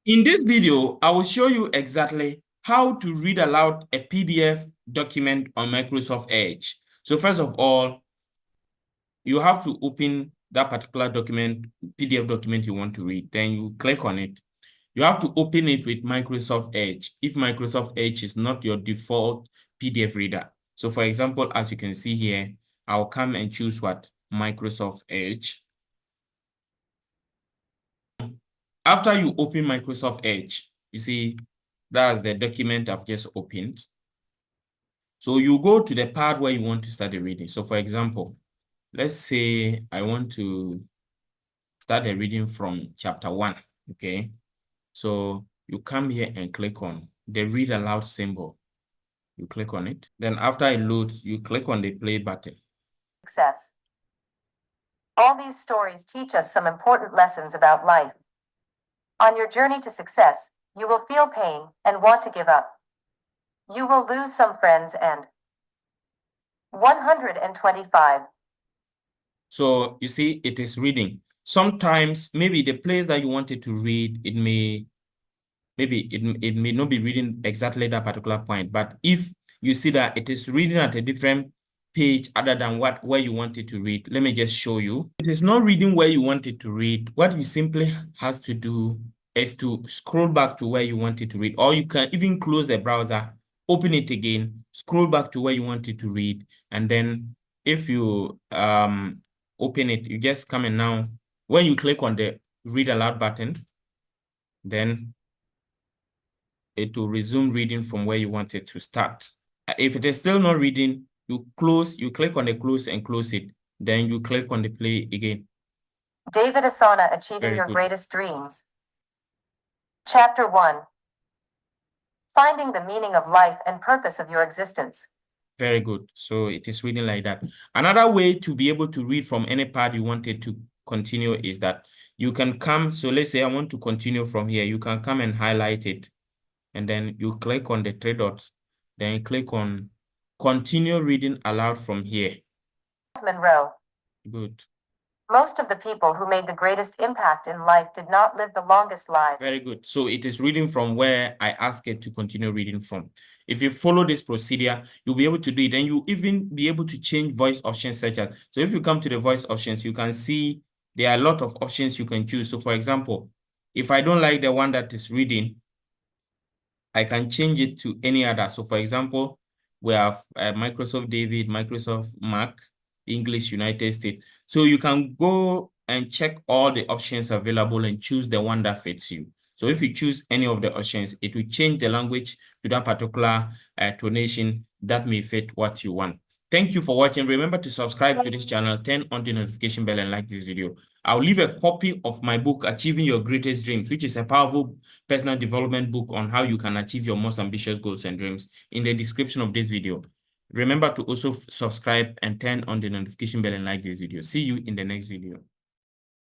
In this video, I will show you exactly how to read aloud a PDF document on Microsoft Edge. So first of all, you have to open that particular document, PDF document you want to read. Then you click on it. You have to open it with Microsoft Edge if Microsoft Edge is not your default PDF reader. So for example, as you can see here, I'll come and choose what? Microsoft Edge. After you open Microsoft Edge, you see that's the document I've just opened. So you go to the part where you want to start the reading. So for example, let's say I want to start the reading from chapter 1, okay? So you come here and click on the read aloud symbol. You click on it. Then after it loads, you click on the play button. Success. All these stories teach us some important lessons about life. On your journey to success, you will feel pain and want to give up. You will lose some friends and 125. So you see, it is reading. Sometimes maybe the place that you wanted to read, it may not be reading exactly that particular point. But if you see that it is reading at a different page other than where you want it to read, let me just show you. It is not reading where you want it to read. What you simply has to do is to scroll back to where you want it to read, or you can even close the browser, open it again, scroll back to where you want it to read, and then if you open it, you just come in now. When you click on the read aloud button, then it will resume reading from where you want it to start. If it is still not reading, you click on the close and close it. Then you click on the play again. David Asana, Achieving Very Your good. Greatest Dreams. Chapter 1. Finding the meaning of life and purpose of your existence. Very good. So it is reading like that. Another way to be able to read from any part you wanted to continue is that you can come. So let's say I want to continue from here. You can come and highlight it. And then you click on the three dots. Then you click on continue reading aloud from here. Monroe. Good. Most of the people who made the greatest impact in life did not live the longest lives. Very good. So it is reading from where I ask it to continue reading from. If you follow this procedure, you'll be able to do it. Then you even be able to change voice options such as, so if you come to the voice options, you can see there are a lot of options you can choose. So for example, if I don't like the one that is reading, I can change it to any other. So for example, we have Microsoft David, Microsoft Mac, English, United States. So you can go and check all the options available and choose the one that fits you. So if you choose any of the options, it will change the language to that particular tonation that may fit what you want. Thank you for watching. Remember to subscribe to this channel, turn on the notification bell, and like this video. I'll leave a copy of my book, Achieving Your Greatest Dreams, which is a powerful personal development book on how you can achieve your most ambitious goals and dreams, in the description of this video. Remember to also subscribe and turn on the notification bell and like this video. See you in the next video.